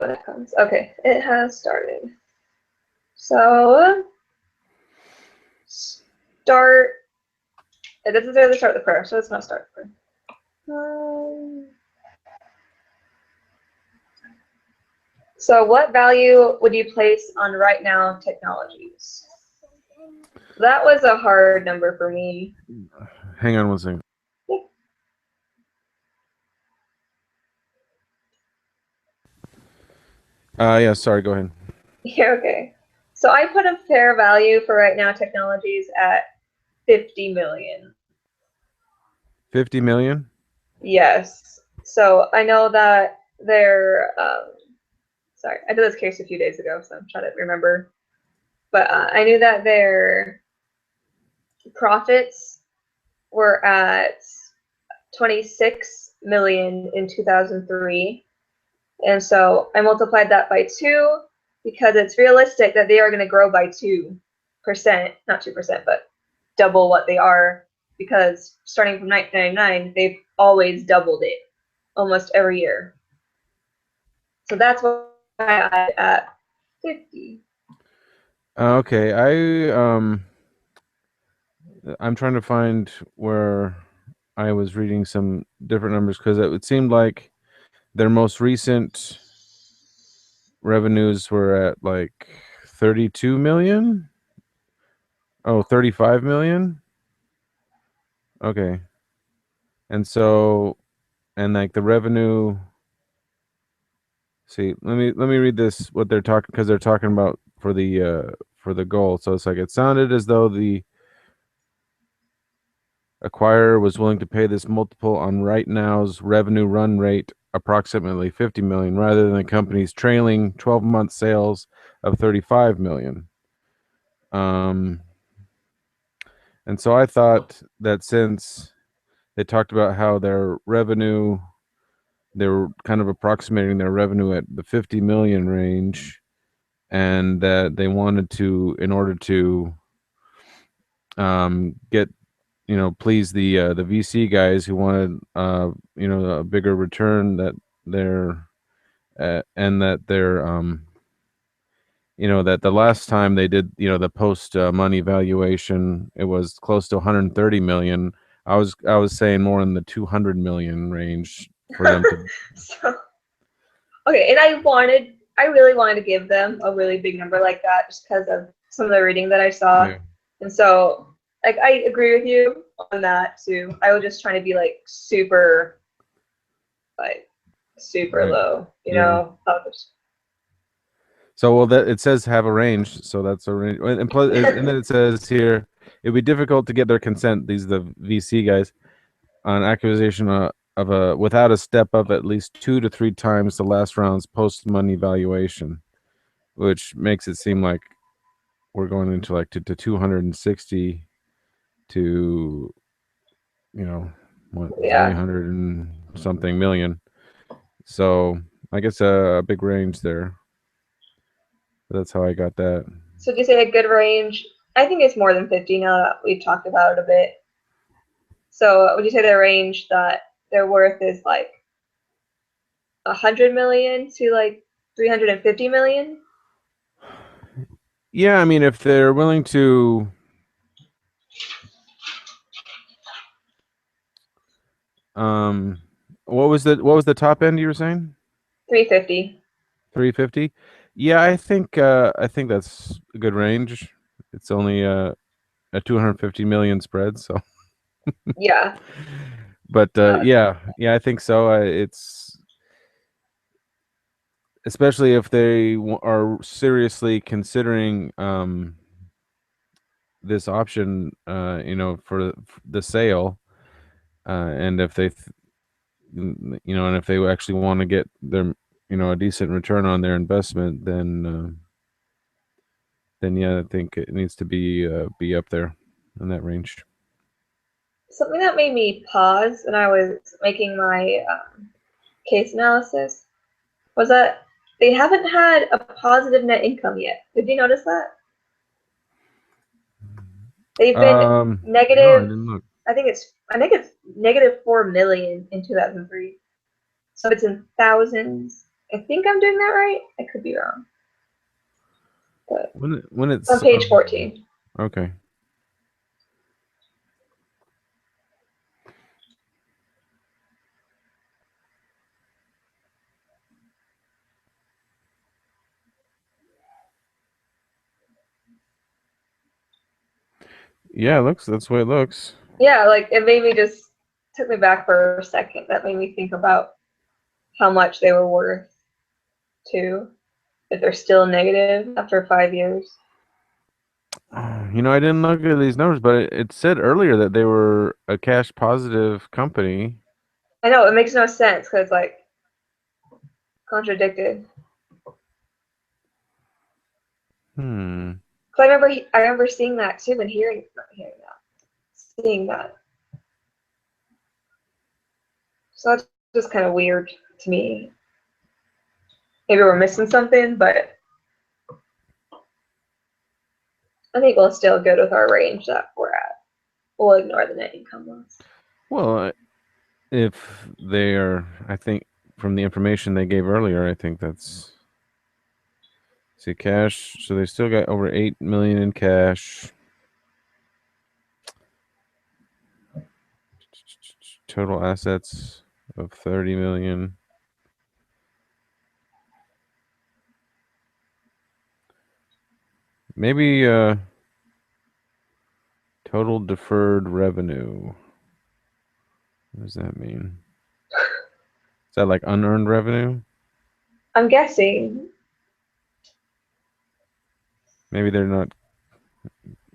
when it comes. Okay, it has started. So start. It doesn't say to start the prayer, so it's not start the prayer. So what value would you place on RightNow Technologies? That was a hard number for me. Hang on one second. Yeah, sorry, go ahead. Yeah, okay. So I put a fair value for RightNow Technologies at 50 million. 50 million? Yes. So I know that they're, sorry, I did this case a few days ago, so I'm trying to remember. But I knew that their profits were at 26 million in 2003. And so I multiplied that by 2 because it's realistic that they are going to grow by 2%, not 2%, but double what they are, because starting from 1999, they've always doubled it almost every year. So that's why I at 50. Okay, I'm trying to find where I was reading some different numbers because it seemed like their most recent revenues were at like 32 million. Oh, 35 million. Okay. And so, and like the revenue, see, let me read this what they're talking, because they're talking about for the goal. So it's like it sounded as though the acquirer was willing to pay this multiple on RightNow's revenue run rate, approximately 50 million, rather than the company's trailing 12-month sales of 35 million. And so I thought that since they talked about how their revenue, they were kind of approximating their revenue at the 50 million range, and that they wanted to, in order to get, please the VC guys who wanted a bigger return, that they're and that they're that the last time they did the post money valuation, it was close to 130 million. I was saying more in the 200 million range for them to. So, okay, and I really wanted to give them a really big number like that just because of some of the reading that I saw. Yeah. And so, like, I agree with you on that too. I was just trying to be like super Right. low, Yeah. So, well, that it says have a range, so that's a range, and plus, and then it says here it'd be difficult to get their consent. These are the VC guys on acquisition of a without a step up at least 2 to 3 times the last round's post money valuation, which makes it seem like we're going into like to 260 to what Yeah. 300 and something million. So I guess a big range there. That's how I got that. So do you say a good range? I think it's more than 50 now that we've talked about it a bit. So would you say the range that their worth is like 100 million to like 350 million? Yeah, I mean, if they're willing to, um, what was the top end you were saying? 350. 350. Yeah, I think that's a good range. It's only a 250 million spread, so. Yeah. But yeah, I think so. It's especially if they are seriously considering this option, for the sale, and if and if they actually want to get their, a decent return on their investment, then yeah, I think it needs to be up there in that range. Something that made me pause when I was making my case analysis was that they haven't had a positive net income yet. Did you notice that? They've been No, I negative. didn't look. I think it's negative 4 million in 2003. So it's in thousands. I think I'm doing that right. I could be wrong. But when it's on page 14. Okay. Yeah, that's the way it looks. Yeah, like it made me just took me back for a second. That made me think about how much they were worth too. If they're still negative after 5 years. I didn't look at these numbers, but it said earlier that they were a cash positive company. I know it makes no sense because like contradicted. Hmm. Cause I remember seeing that too and seeing that. So that's just kind of weird to me. Maybe we're missing something, but I think we'll still good with our range that we're at. We'll ignore the net income loss. Well, if they are, I think from the information they gave earlier, I think that's see cash. So they still got over 8 million in cash. Total assets of 30 million. Maybe total deferred revenue. What does that mean? Is that like unearned revenue? I'm guessing. Maybe they're not.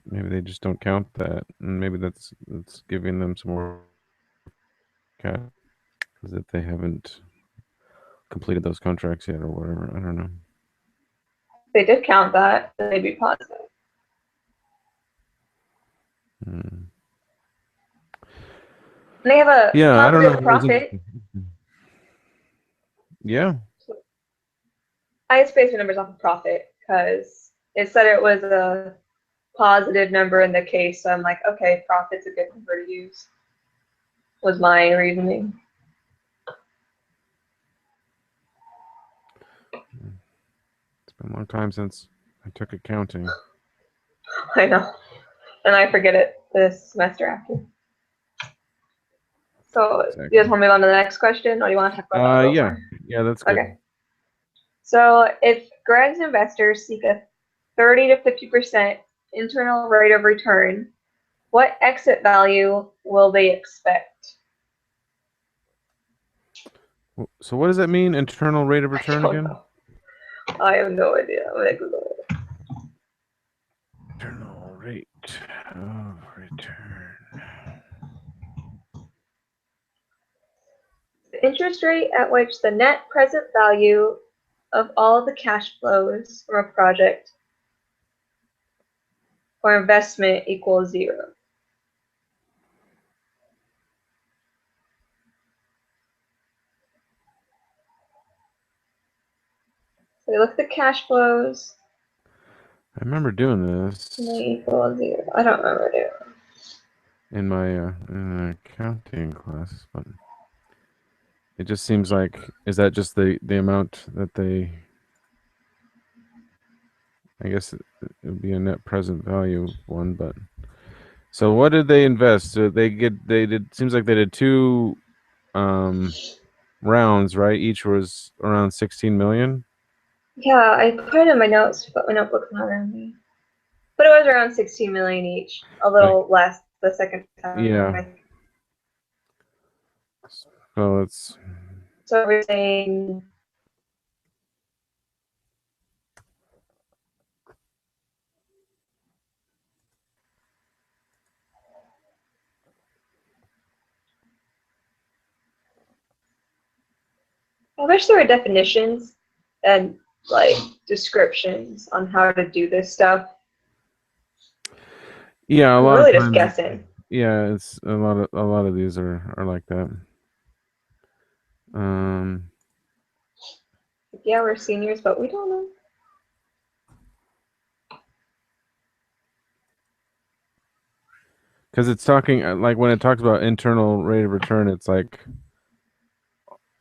Maybe they just don't count that, and maybe that's giving them some more cash because if they haven't completed those contracts yet or whatever, I don't know. If they did count that, then they'd be positive. Hmm. And they have a Yeah, I don't know. positive profit. Yeah. I just based the numbers off of profit because it said it was a positive number in the case. So I'm like, okay, profit's a good number to use. Was my reasoning. It's been a long time since I took accounting. I know. And I forget it this semester after. So Exactly. you guys want to move on to the next question, or do you want to talk about that a little Yeah. more? Yeah, that's good. Okay. So if Greg's investors seek a 30 to 50% internal rate of return, what exit value will they expect? So what does that mean? Internal rate of I return don't again? know. I have no idea. I'm gonna Google it. Internal rate of return. The interest rate at which the net present value of all the cash flows from a project or investment equals 0. So we look at the cash flows. I remember doing this Equals 0. I don't remember doing it. in my in accounting class, but it just seems like is that just the amount that they? I guess it would be a net present value one, but so what did they invest? So they did seems like they did two rounds, right? Each was around 16 million. Yeah, I put it in my notes, but my notebook's not around me. But it was around 16 million each, a little less the second time. Yeah. So it's So we're saying I wish there were definitions and like descriptions on how to do this stuff. yeah, a I'm lot of really just times. guessing. Yeah, it's a lot of these are like that. Yeah, we're seniors, but we don't know. Because it's talking like when it talks about internal rate of return, it's like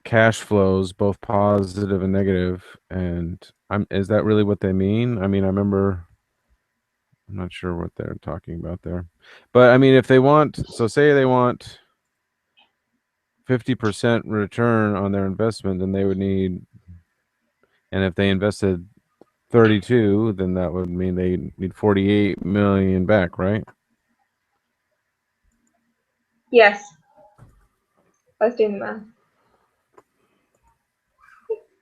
cash flows, both positive and negative. And is that really what they mean? I mean, I remember, I'm not sure what they're talking about there. But I mean, if they want, so say they want 50% return on their investment, then they would need, and if they invested 32, then that would mean they need 48 million back, right? Yes, I was doing the math.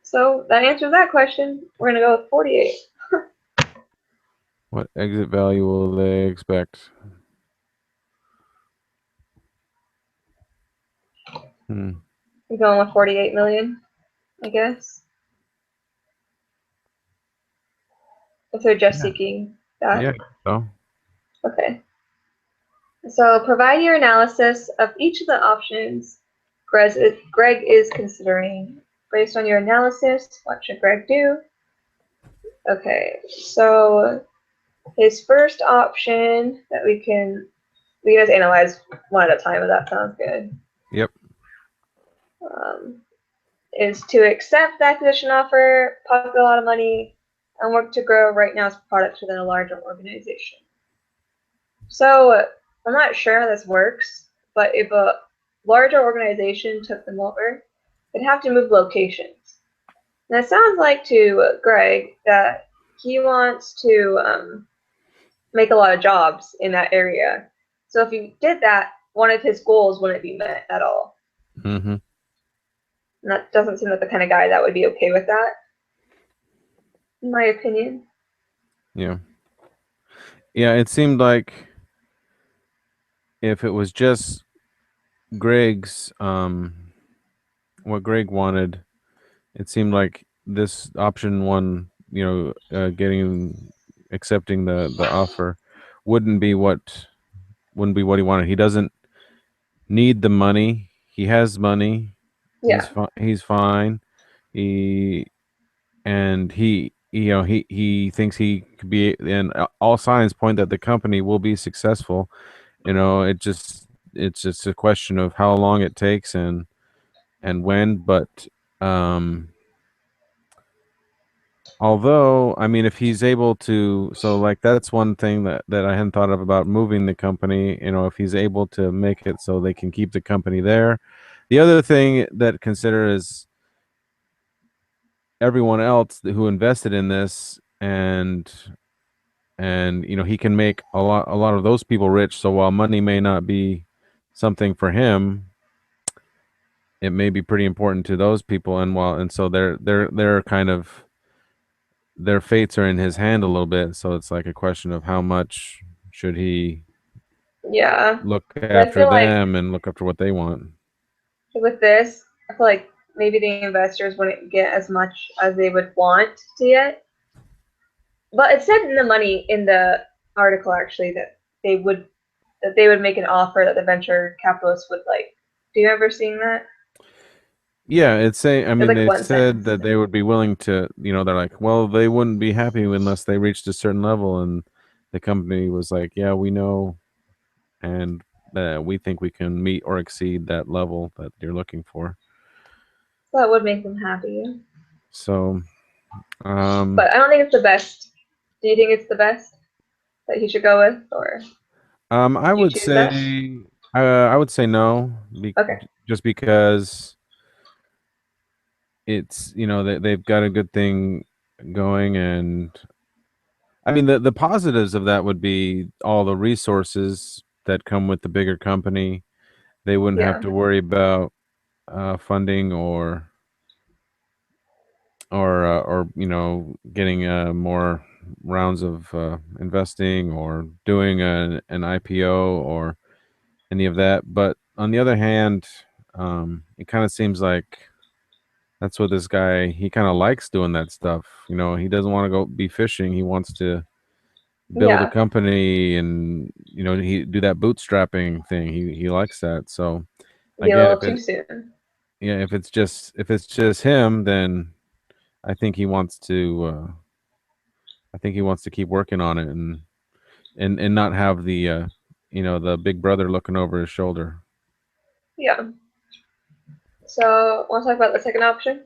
So that answers that question. We're gonna go with 48. What exit value will they expect? Hmm. We're going with 48 million, I guess. If they're just Yeah. seeking that. Yeah. So Okay. So provide your analysis of each of the options Greg is considering. Based on your analysis, what should Greg do? Okay, so his first option that we can just analyze one at a time, if that sounds good. yep. Um, is to accept the acquisition offer, pocket a lot of money, and work to grow RightNow's products within a larger organization. So I'm not sure how this works, but if a larger organization took them over, they'd have to move locations. And it sounds like to Greg that he wants to make a lot of jobs in that area. So if you did that, one of his goals wouldn't be met at all. Mm-hmm. And that doesn't seem like the kind of guy that would be okay with that, in my opinion. Yeah. Yeah. It seemed like if it was just Greg's, what Greg wanted, it seemed like this option one, accepting the offer, wouldn't be what wouldn't be what he wanted. He doesn't need the money. He has money. Yeah, He's fine. He and he thinks he could be, and all signs point that the company will be successful. It's just a question of how long it takes and when. But um although, I mean, if he's able to, so like that's one thing that I hadn't thought of about moving the company. If he's able to make it so they can keep the company there. The other thing that consider is everyone else who invested in this, and he can make a lot of those people rich. So while money may not be something for him, it may be pretty important to those people. And so they're kind of, their fates are in his hand a little bit. So it's like a question of how much should he yeah. look But I after feel like them and look after what they want. with this, I feel like maybe the investors wouldn't get as much as they would want to get. But it said in the money in the article actually they would that they would make an offer that the venture capitalists would like. Do you ever seeing that? Yeah, I It's mean, like they one said sentence. that they would be willing to, they're like, well, they wouldn't be happy unless they reached a certain level. And the company was like, yeah, we know. And we think we can meet or exceed that level that you're looking for. So that would make them happy. So, But I don't think it's the best. Do you think it's the best that he should go with, or I do you would choose that? say, I would say no, Okay. just because it's, they've got a good thing going. And I mean, the positives of that would be all the resources that come with the bigger company. They wouldn't have Yeah. to worry about funding or getting more rounds of investing or doing an IPO or any of that. But on the other hand, it kind of seems like that's what this guy, he kind of likes doing that stuff. He doesn't want to go be fishing. He wants to build a Yeah. company, and he do that bootstrapping thing. He likes that. So Be a again, little too soon. if it's just him, then I think he wants to. I think he wants to keep working on it and not have the big brother looking over his shoulder. Yeah. So, want to talk about the second option?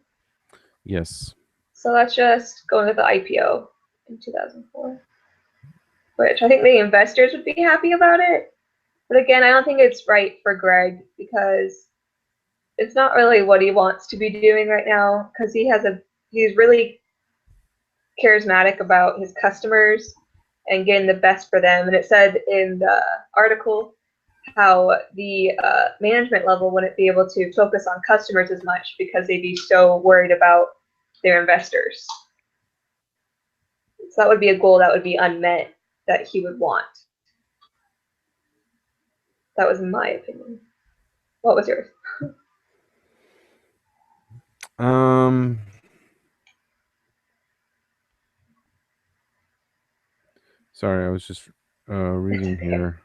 Yes. So let's just go into the IPO in 2004, which I think the investors would be happy about it. But again, I don't think it's right for Greg because it's not really what he wants to be doing right now because he's really charismatic about his customers and getting the best for them. And it said in the article how the management level wouldn't be able to focus on customers as much because they'd be so worried about their investors. So that would be a goal that would be unmet that he would want. That was my opinion. What was yours? Um. Sorry, I was just reading here.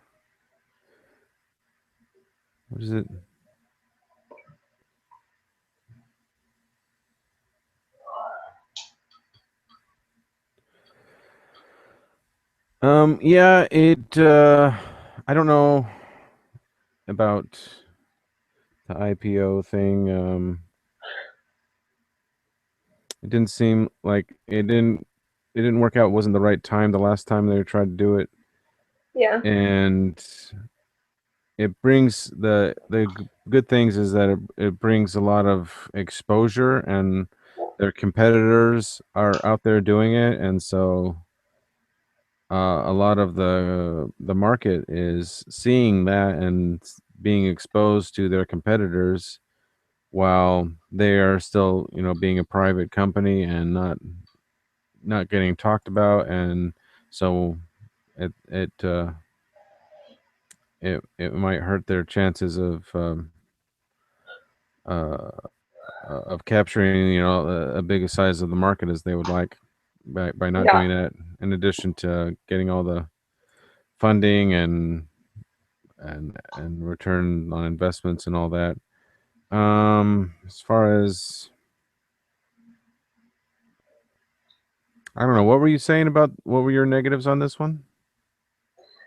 What is it? Yeah, it. I don't know about the IPO thing. It didn't seem like it didn't. It didn't work out. It wasn't the right time. The last time they tried to do it, Yeah, and it brings good things is that it brings a lot of exposure, and their competitors are out there doing it, and so a lot of the market is seeing that and being exposed to their competitors while they are still, being a private company and not getting talked about, and so it might hurt their chances uh, of capturing, a bigger size of the market as they would like by not yeah, doing that. In addition to getting all the funding and return on investments and all that. As far as I don't know, what were you saying about what were your negatives on this one?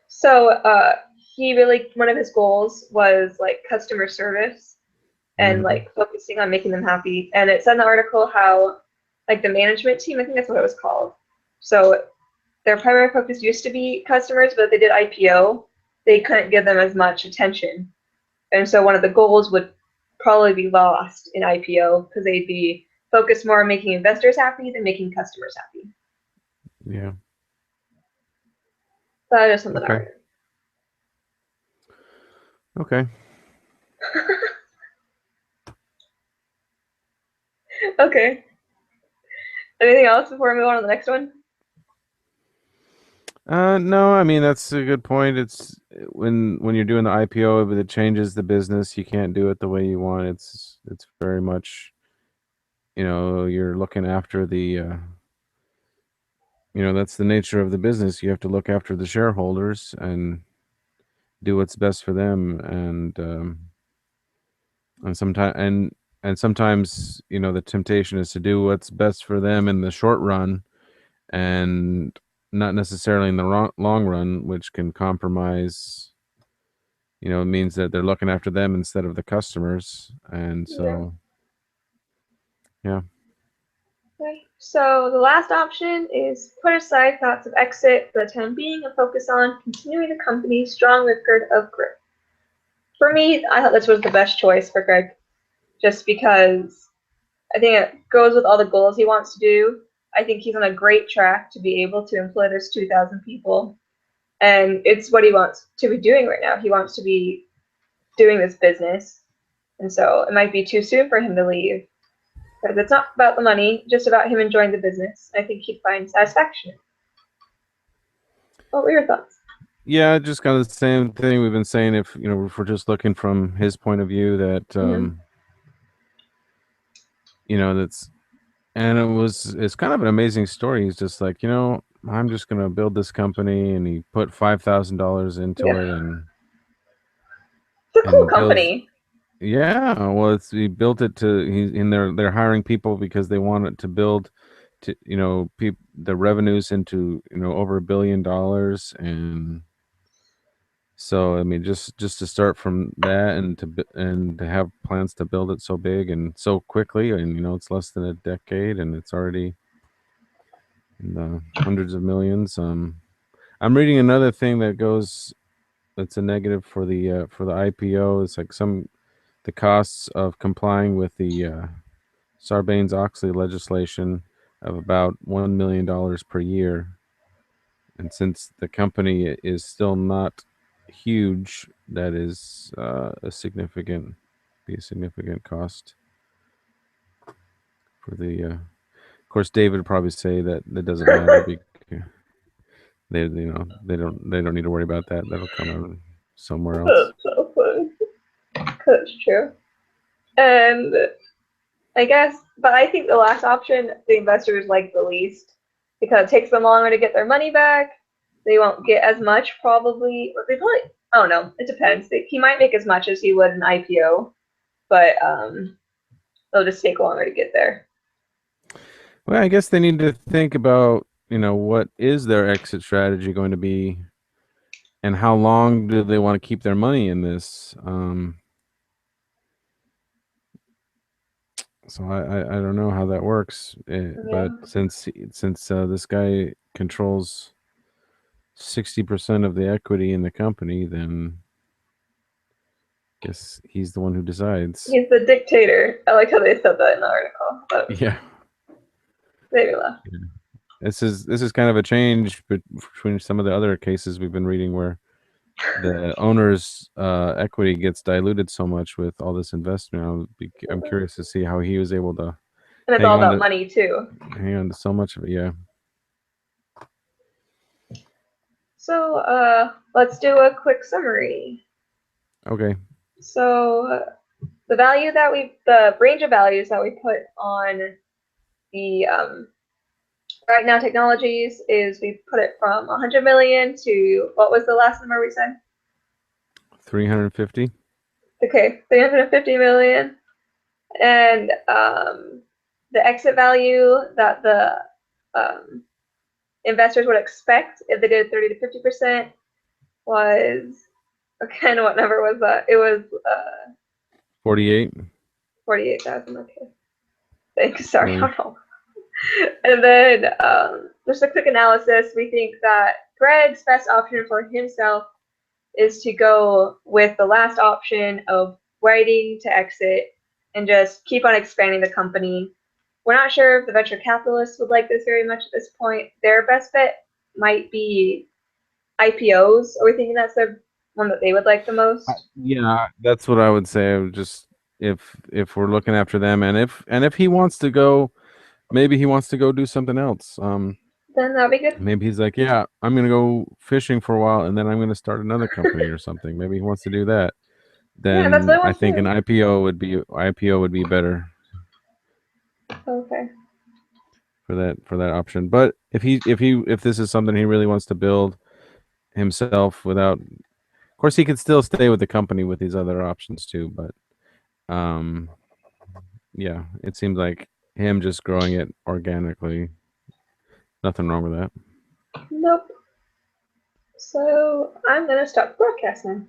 So he really one of his goals was like customer service and Hmm. like focusing on making them happy. And it said in the article how like the management team, I think that's what it was called. So their primary focus used to be customers, but if they did IPO, they couldn't give them as much attention. And so one of the goals would probably be lost in IPO because they'd be focused more on making investors happy than making customers happy. Yeah. That is something I Okay. read. Okay. Okay. Anything else before we move on to the next one? No, I mean that's a good point. It's when you're doing the IPO, if it changes the business, you can't do it the way you want. It's very much, you're looking after that's the nature of the business. You have to look after the shareholders and do what's best for them, and sometimes the temptation is to do what's best for them in the short run and not necessarily in the long run, which can compromise. It means that they're looking after them instead of the customers, and Yeah. so yeah. Okay. So the last option is put aside thoughts of exit for the time being and focus on continuing the company's strong record of growth. For me, I thought this was the best choice for Greg, just because I think it goes with all the goals he wants to do. I think he's on a great track to be able to employ those 2,000 people. And it's what he wants to be doing right now. He wants to be doing this business. And so it might be too soon for him to leave because it's not about the money, just about him enjoying the business. I think he'd find satisfaction. What were your thoughts? Yeah, just kind of the same thing we've been saying. If we're just looking from his point of view, that Mm-hmm. that's and it's kind of an amazing story. He's just like, I'm just gonna build this company, and he put $5,000 into Yeah, it, it's a cool and builds. company. Yeah, well, he built it to he's in there. They're hiring people because they want it to build to the revenues into over $1 billion, and So I mean, just to start from that and to have plans to build it so big and so quickly, and it's less than a decade, and it's already in the hundreds of millions. I'm reading another thing that's a negative for the IPO. It's like the costs of complying with the Sarbanes-Oxley legislation of about $1 million per year. And since the company is still not huge, that is a significant cost for the. Of course, David would probably say that doesn't matter because they don't need to worry about that. That'll come out somewhere else. That's so funny. That's true. And I guess, but I think the last option the investors like the least because it takes them longer to get their money back. They won't get as much probably. Or they probably, I don't know. It depends. He might make as much as he would an IPO, but it'll just take longer to get there. Well, I guess they need to think about what is their exit strategy going to be, and how long do they want to keep their money in this. So I don't know how that works, but since this guy controls 60% of the equity in the company, then I guess he's the one who decides. He's the dictator. I like how they said that in the article. But Yeah, maybe laugh. yeah. This is kind of a change between some of the other cases we've been reading where the owner's equity gets diluted so much with all this investment. I'm curious to see how he was able to And it's all about money too. hang on to so much of it. Yeah. So let's do a quick summary. Okay. So the range of values that we put on the RightNow Technologies is we put it from 100 million to what was the last number we said? 350. Okay, 350 million. And the exit value that the investors would expect if they did 30 to 50% was, again, what number was that? It was 48. 48,000. Okay. Thanks. Sorry, I don't know. And then just a quick analysis. We think that Greg's best option for himself is to go with the last option of waiting to exit and just keep on expanding the company. We're not sure if the venture capitalists would like this very much at this point. Their best bet might be IPOs. Are we thinking that's the one that they would like the most? Yeah, that's what I would say. I would just if we're looking after them, and if he wants to go, maybe he wants to go do something else. Then that'd be good. Maybe he's like, yeah, I'm gonna go fishing for a while, and then I'm gonna start another company or something. Maybe he wants to do that. Yeah, that's what Then I I want think to an IPO would be better Okay. for that option. But if this is something he really wants to build himself without, of course, he could still stay with the company with these other options too. But yeah, it seems like him just growing it organically. Nothing wrong with that. Nope. So I'm gonna stop broadcasting.